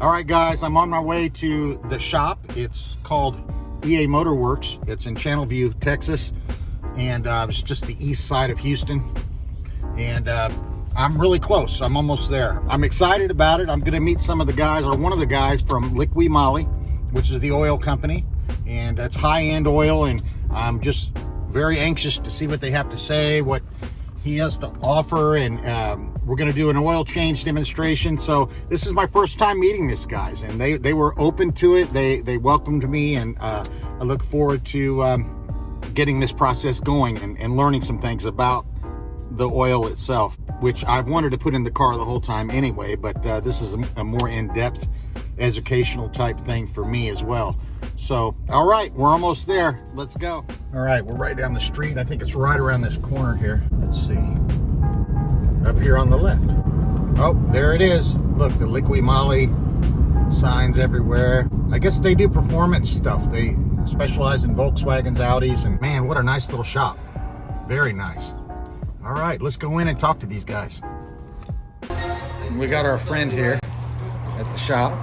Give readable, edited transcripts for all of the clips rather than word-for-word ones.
All right, guys, I'm on my way to the shop. It's called EA Motorworks. It's in Channelview, Texas, and it's just the east side of Houston. And I'm really close. I'm almost there. I'm excited about it. I'm going to meet some of the guys, or one of the guys from Liqui Moly, which is the oil company, and that's high-end oil. And I'm just very anxious to see what they have to say, what he has to offer, and we're going to do an oil change demonstration. So this is my first time meeting these guys, and they were open to it. They welcomed me, and I look forward to getting this process going and learning some things about the oil itself, which I've wanted to put in the car the whole time anyway, but this is a more in-depth educational type thing for me as well. So, all right, we're almost there. Let's go. All right, we're right down the street. I think it's right around this corner here. Let's see. Up here on the left. Oh, there it is. Look, the Liqui Moly signs everywhere. I guess they do performance stuff. They specialize in Volkswagens, Audis, and man, what a nice little shop. Very nice. All right, let's go in and talk to these guys. We got our friend here at the shop.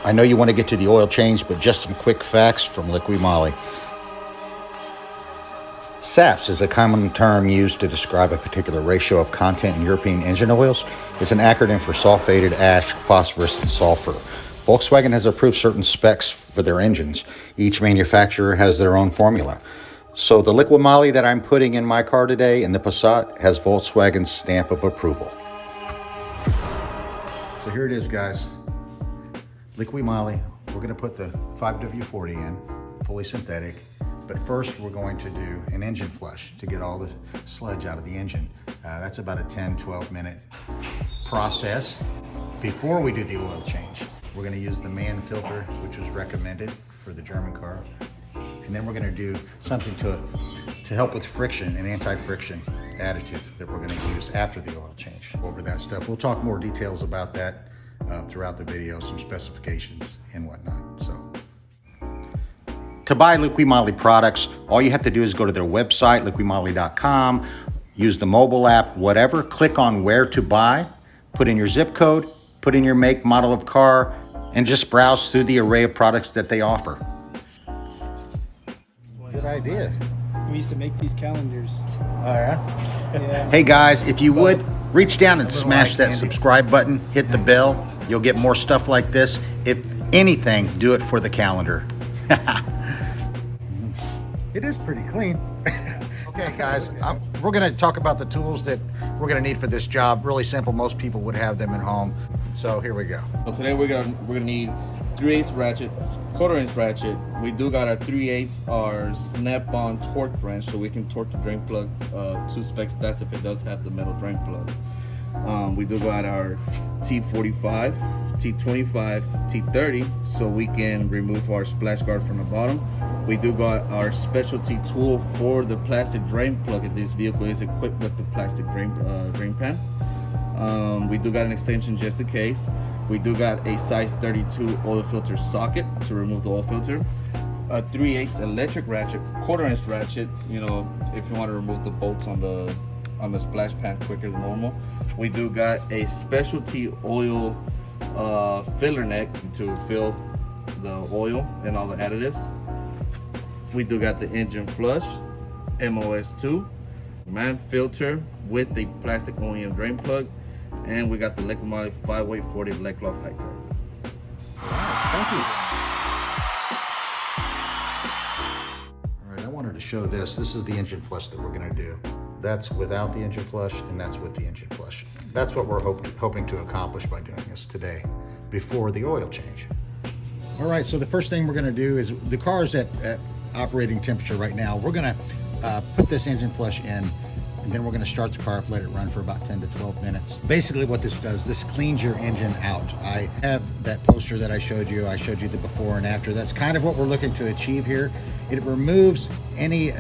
I know you want to get to the oil change, but just some quick facts from Liqui Moly. SAPS is a common term used to describe a particular ratio of content in European engine oils. It's an acronym for sulfated ash, phosphorus, and sulfur. Volkswagen has approved certain specs for their engines. Each manufacturer has their own formula. So the Liqui Moly that I'm putting in my car today in the Passat has Volkswagen's stamp of approval. So here it is, guys. Liqui Moly. We're going to put the 5W40 in, fully synthetic. But first, we're going to do an engine flush to get all the sludge out of the engine. That's about a 10-12 minute process. Before we do the oil change, we're going to use the Mann filter, which was recommended for the German car. And then we're going to do something to help with friction, an anti-friction additive that we're going to use after the oil change. Over that stuff. We'll talk more details about that throughout the video, some specifications and whatnot. So, to buy Liqui Moly products, all you have to do is go to their website, liquimoly.com, use the mobile app, whatever, click on where to buy, put in your zip code, put in your make, model of car, and just browse through the array of products that they offer. Good idea. We used to make these calendars. Oh, yeah? Yeah. Hey guys, if you would, reach down and smash that subscribe button, hit the bell. You'll get more stuff like this. If anything, do it for the calendar. It is pretty clean. Okay, guys, we're going to talk about the tools that we're going to need for this job. Really simple. Most people would have them at home. So here we go. So today we're gonna need 3/8 ratchet, 1/4 inch ratchet. We do got our 3/8 our snap-on torque wrench, so we can torque the drain plug to spec stats if it does have the metal drain plug. We do got our T45, T25, T30, so we can remove our splash guard from the bottom. We do got our specialty tool for the plastic drain plug. If this vehicle is equipped with the plastic drain pan. We do got an extension just in case. We do got a size 32 oil filter socket to remove the oil filter. A 3/8 electric ratchet, 1/4 inch ratchet, you know, if you want to remove the bolts on the splash pan quicker than normal. We do got a specialty oil filler neck to fill the oil and all the additives. We do got the engine flush, MoS2, Mann filter with the plastic OEM drain plug, and we got the Liqui Moly 5-weight 40 leg glove high tech. Thank you. All right, I wanted to show this. This is the engine flush that we're going to do. That's without the engine flush, and that's with the engine flush. That's what we're hoping to accomplish by doing this today, before the oil change. All right, so the first thing we're going to do is, the car is at operating temperature right now. We're going to put this engine flush in, and then we're going to start the car up, let it run for about 10 to 12 minutes. Basically what this does, this cleans your engine out. I have that poster that I showed you the before and after. That's kind of what we're looking to achieve here. It removes any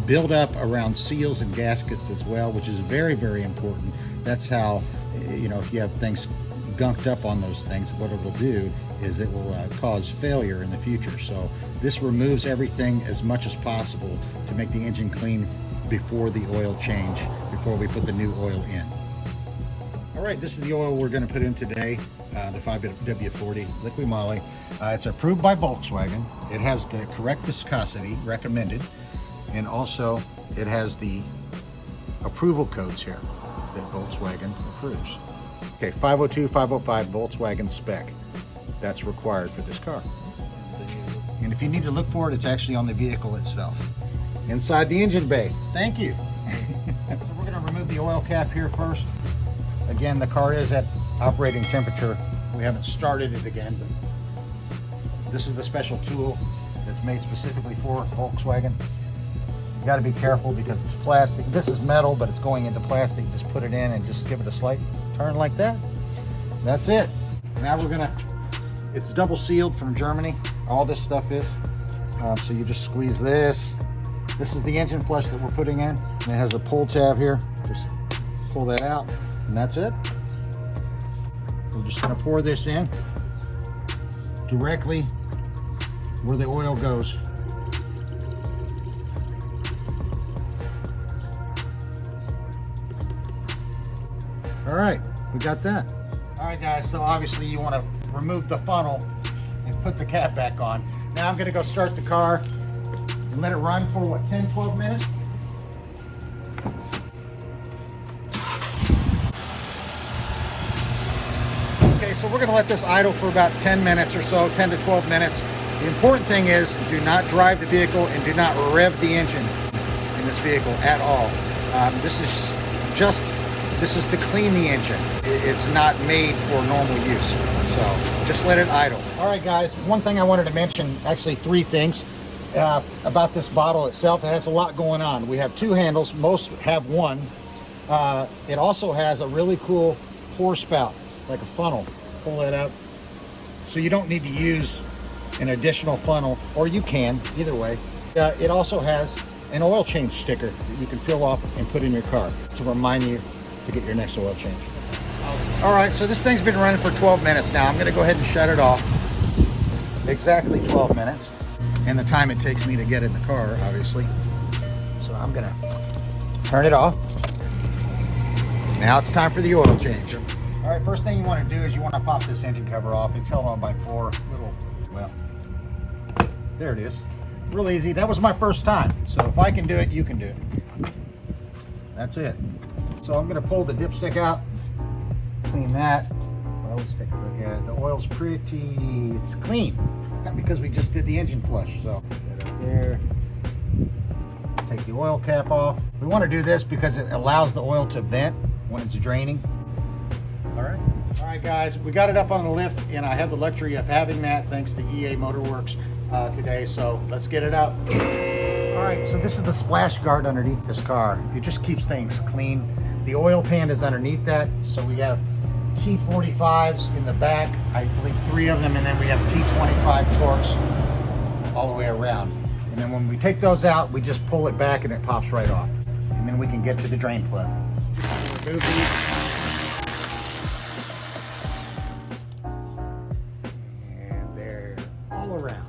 buildup around seals and gaskets as well, which is very, very important. That's how, you know, if you have things gunked up on those things, what it will do is it will cause failure in the future. So this removes everything as much as possible to make the engine clean before the oil change, before we put the new oil in. All right, this is the oil we're going to put in today, the 5W40 Liqui Moly. It's approved by Volkswagen. It has the correct viscosity recommended, and also it has the approval codes here that Volkswagen approves. Okay, 502, 505 Volkswagen spec. That's required for this car. And if you need to look for it, it's actually on the vehicle itself. Inside the engine bay. Thank you. So we're going to remove the oil cap here first. Again, the car is at operating temperature. We haven't started it again, but this is the special tool that's made specifically for Volkswagen. You got to be careful because it's plastic. This is metal, but it's going into plastic. Just put it in and just give it a slight turn like that. That's it. Now we're gonna, it's double sealed from Germany. All this stuff is. So you just squeeze this. This is the engine flush that we're putting in. And it has a pull tab here. Just pull that out, and that's it. We're just gonna pour this in directly where the oil goes. All right, we got that. All right, guys, so obviously you want to remove the funnel and put the cap back on. Now I'm going to go start the car and let it run for, what, 10, 12 minutes? Okay, so we're going to let this idle for about 10 minutes or so, 10 to 12 minutes. The important thing is do not drive the vehicle and do not rev the engine in this vehicle at all. This is to clean the engine. It's not made for normal use. So just let it idle. All right, guys, one thing I wanted to mention, actually three things about this bottle itself. It has a lot going on. We have two handles, most have one. It also has a really cool pour spout, like a funnel. Pull that out. So you don't need to use an additional funnel, or you can, either way. It also has an oil change sticker that you can peel off and put in your car to remind you to get your next oil change. All right, so this thing's been running for 12 minutes now. I'm going to go ahead and shut it off. Exactly 12 minutes, and the time it takes me to get in the car, obviously. So I'm going to turn it off. Now it's time for the oil change. All right, first thing you want to do is you want to pop this engine cover off. It's held on by four little, well, there it is. Real easy. That was my first time. So if I can do it, you can do it. That's it. So I'm going to pull the dipstick out, clean that. Well, let's take a look at it. The oil's it's clean because we just did the engine flush. So get up there, take the oil cap off. We want to do this because it allows the oil to vent when it's draining. All right, guys, we got it up on the lift, and I have the luxury of having that thanks to EA Motorworks today. So let's get it out. All right, so this is the splash guard underneath this car. It just keeps things clean. The oil pan is underneath that, so we have T45s in the back, I believe 3 of them, and then we have T25 Torx all the way around. And then when we take those out, we just pull it back and it pops right off. And then we can get to the drain plug. Remove these. And they're all around.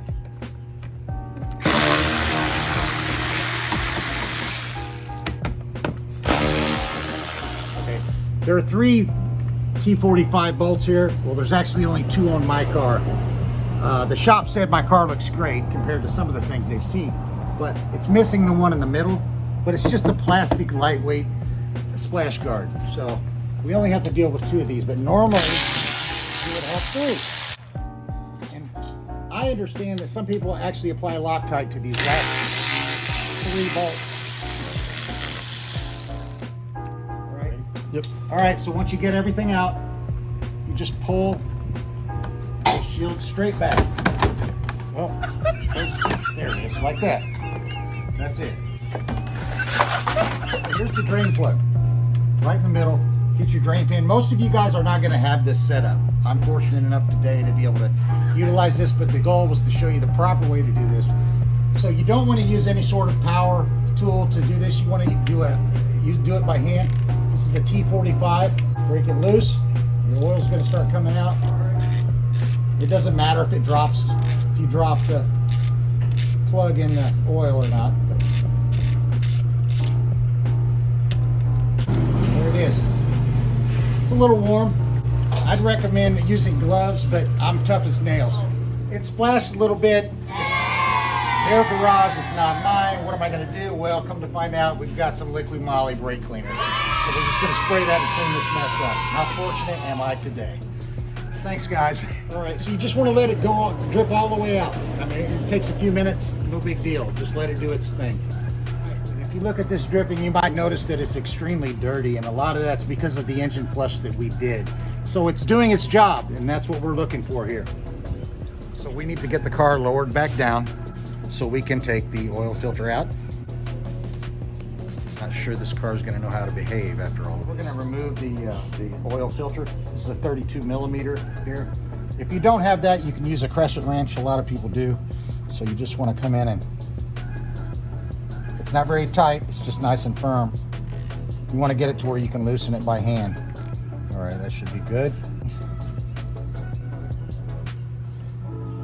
There are 3 T45 bolts here. Well, there's actually only 2 on my car. The shop said my car looks great compared to some of the things they've seen, but it's missing the one in the middle, but it's just a plastic lightweight splash guard. So we only have to deal with 2 of these, but normally you would have 3. And I understand that some people actually apply Loctite to these last 3 bolts. Yep. All right, so once you get everything out, you just pull the shield straight back. Well, there it is, like that. That's it. Here's the drain plug, right in the middle. Get your drain pan. Most of you guys are not going to have this set up. I'm fortunate enough today to be able to utilize this, but the goal was to show you the proper way to do this. So you don't want to use any sort of power tool to do this. You want to do it by hand. This is the T45. Break it loose. Your oil's going to start coming out. It doesn't matter if it drops, if you drop the plug in the oil or not. There it is. It's a little warm. I'd recommend using gloves, but I'm tough as nails. It splashed a little bit. It's their garage, it's not mine. What am I going to do? Well, come to find out, we've got some Liqui Moly brake cleaner. So we're just going to spray that and clean this mess up. How fortunate am I today? Thanks, guys. All right, so you just want to let it go, drip all the way out. I mean, it takes a few minutes, no big deal. Just let it do its thing. If you look at this dripping, you might notice that it's extremely dirty, and a lot of that's because of the engine flush that we did. So it's doing its job, and that's what we're looking for here. So we need to get the car lowered back down so we can take the oil filter out. Not sure this car is going to know how to behave after all. We're going to remove the oil filter. This is a 32 millimeter here. If you don't have that, you can use a crescent wrench. A lot of people do. So you just want to come in and it's not very tight. It's just nice and firm. You want to get it to where you can loosen it by hand. All right, that should be good.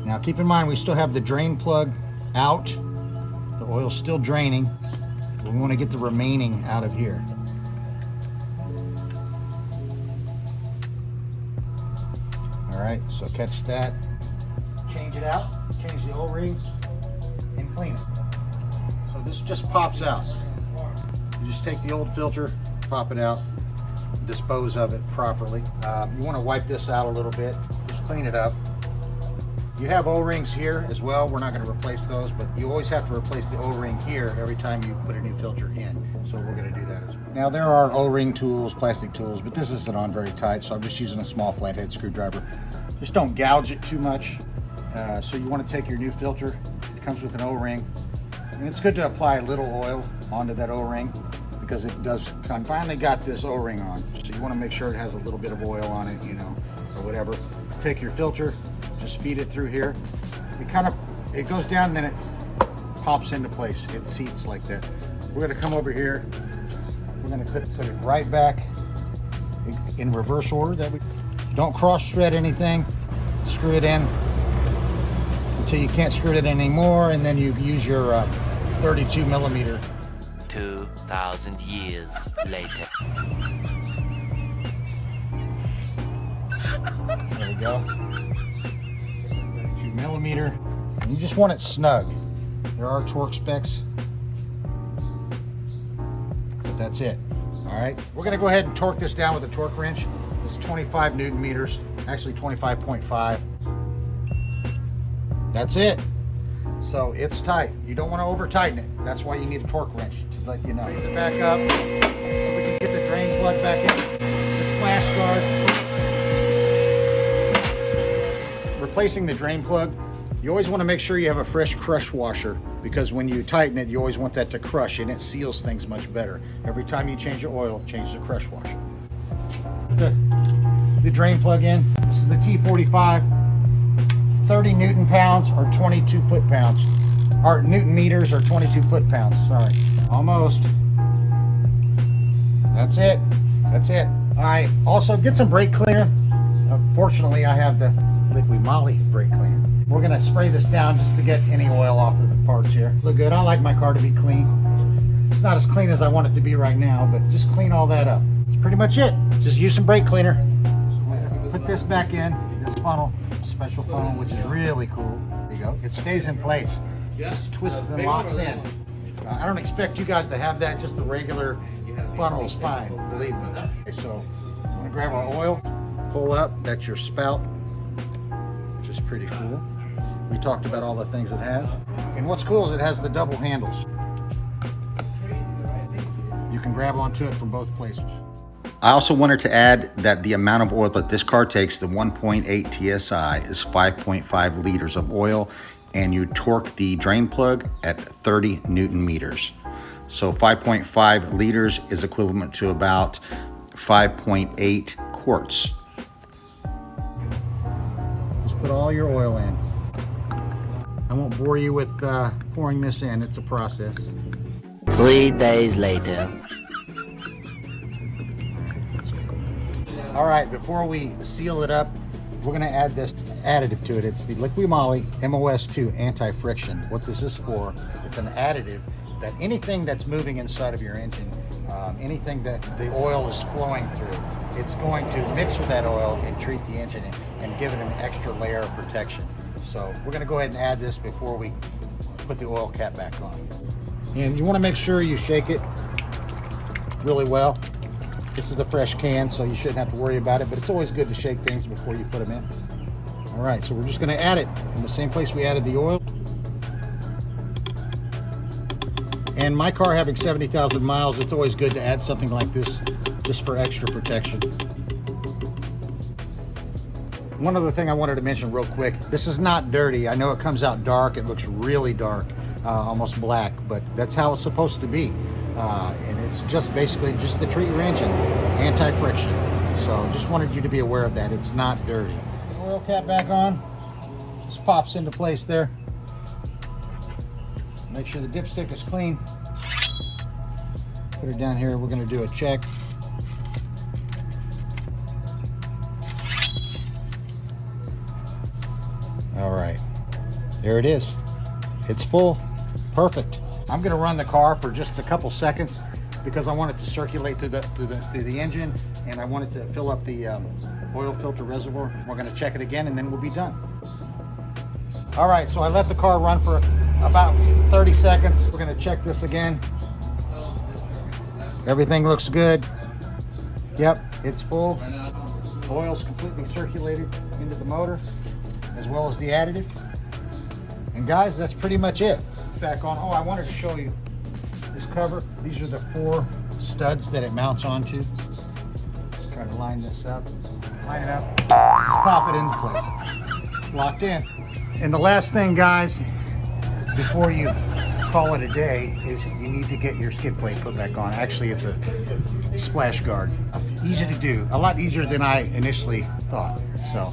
Now keep in mind, we still have the drain plug out. The oil's still draining. We want to get the remaining out of here. All right, so catch that. Change it out, change the O-ring, and clean it. So this just pops out. You just take the old filter, pop it out, dispose of it properly. You want to wipe this out a little bit, just clean it up. You have O-rings here as well. We're not going to replace those, but you always have to replace the O-ring here every time you put a new filter in. So we're going to do that as well. Now there are O-ring tools, plastic tools, but this isn't on very tight, so I'm just using a small flathead screwdriver. Just don't gouge it too much. So you want to take your new filter. It comes with an O-ring, and it's good to apply a little oil onto that O-ring because it does. I finally got this O-ring on, so you want to make sure it has a little bit of oil on it, you know, or whatever. Take your filter. Just feed it through here. It goes down and then it pops into place. It seats like that. We're going to come over here. We're going to put it right back in reverse order. That we don't cross thread anything. Screw it in until you can't screw it in anymore, and then you use your 32 millimeter. 2,000 years later. There we go. 2 millimeter, and you just want it snug. There are torque specs, but that's it. All right, we're going to go ahead and torque this down with a torque wrench. This is 25 Newton meters, actually 25.5. That's it. So it's tight. You don't want to over tighten it. That's why you need a torque wrench to let you know. Raise it back up so we can get the drain plug back in. The splash guard. Replacing the drain plug, you always want to make sure you have a fresh crush washer, because when you tighten it, you always want that to crush and it seals things much better. Every time you change your oil, change the crush washer. The drain plug in. This is the T45. 30 Newton pounds or 22 foot pounds. Or Newton meters or 22 foot pounds, sorry. Almost. That's it. That's it. All right, also get some brake cleaner. Fortunately, I have the Liqui Moly brake cleaner. We're gonna spray this down just to get any oil off of the parts here. Look good. I like my car to be clean. It's not as clean as I want it to be right now, but just clean all that up. That's pretty much it. Just use some brake cleaner. Put this back in, this funnel, special funnel, which is really cool. There you go. It stays in place. Just twists and locks in. I don't expect you guys to have that. Just the regular funnel is fine, believe me. Okay, so I'm gonna grab our oil, pull up. That's your spout, which is pretty cool. We talked about all the things it has. And what's cool is it has the double handles. You can grab onto it from both places. I also wanted to add that the amount of oil that this car takes, the 1.8 TSI, is 5.5 liters of oil, and you torque the drain plug at 30 Newton meters. So 5.5 liters is equivalent to about 5.8 quarts. Just put all your oil in. I won't bore you with pouring this in, it's a process. 3 days later. All right, before we seal it up, we're gonna add this additive to it. It's the Liqui Moly MoS2 anti-friction. What this is for, it's an additive that anything that's moving inside of your engine, anything that the oil is flowing through, it's going to mix with that oil and treat the engine and give it an extra layer of protection. So we're gonna go ahead and add this before we put the oil cap back on. And you wanna make sure you shake it really well. This is a fresh can, so you shouldn't have to worry about it, but it's always good to shake things before you put them in. All right, so we're just gonna add it in the same place we added the oil. And my car having 70,000 miles, it's always good to add something like this just for extra protection. One other thing I wanted to mention real quick, this is not dirty. I know it comes out dark, it looks really dark, almost black, but that's how it's supposed to be. And it's just basically just to treat your engine, anti-friction. So just wanted you to be aware of that. It's not dirty. The oil cap back on, just pops into place there. Make sure the dipstick is clean. Put it down here, we're gonna do a check. All right, there it is. It's full, perfect. I'm gonna run the car for just a couple seconds because I want it to circulate through the engine, and I want it to fill up the oil filter reservoir. We're gonna check it again and then we'll be done. All right, so I let the car run for about 30 seconds. We're gonna check this again. Everything looks good. Yep, it's full. Oil's completely circulated into the motor as well as the additive. And guys, that's pretty much it. Back on. Oh, I wanted to show you this cover. These are the 4 studs that it mounts onto. Try to line this up. Line it up. Just pop it into place. It's locked in. And the last thing, guys, before you call it a day, is you need to get your skid plate put back on. Actually, it's a splash guard. Easy to do. A lot easier than I initially thought. So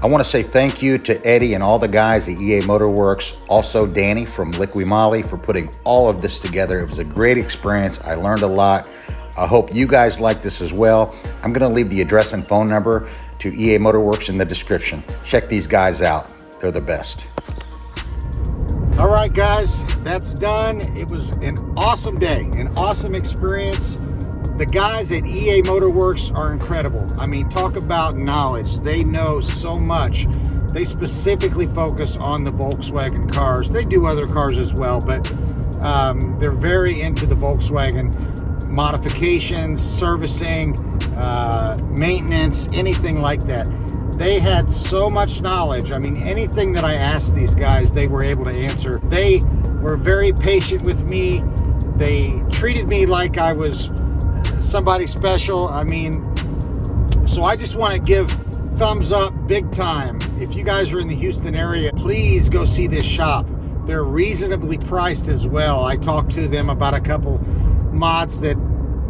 I want to say thank you to Eddie and all the guys at EA Motorworks, also Danny from Liqui Moly for putting all of this together. It was a great experience. I learned a lot. I hope you guys like this as well. I'm going to leave the address and phone number to EA Motorworks in the description. Check these guys out. They're the best. All right, guys, that's done. It was an awesome day, an awesome experience. The guys at EA Motorworks are incredible. I mean, talk about knowledge. They know so much. They specifically focus on the Volkswagen cars. They do other cars as well, but they're very into the Volkswagen modifications, servicing, maintenance, anything like that. They had so much knowledge. I mean, anything that I asked these guys, they were able to answer. They were very patient with me. They treated me like I was somebody special. I mean, so I just want to give thumbs up big time. If you guys are in the Houston area, please go see this shop. They're reasonably priced as well. I talked to them about a couple mods that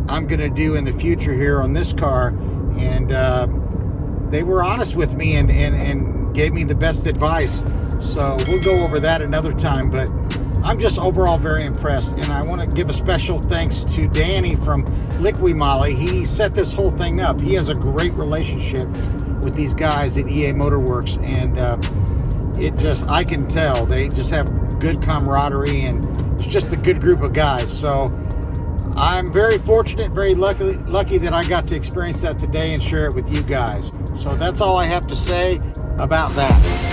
I'm going to do in the future here on this car, and they were honest with me and gave me the best advice. So we'll go over that another time, but I'm just overall very impressed, and I want to give a special thanks to Danny from Liqui Moly. He set this whole thing up. He has a great relationship with these guys at EA Motorworks, and I can tell they just have good camaraderie, and it's just a good group of guys. So I'm very fortunate, very lucky that I got to experience that today and share it with you guys. So that's all I have to say about that.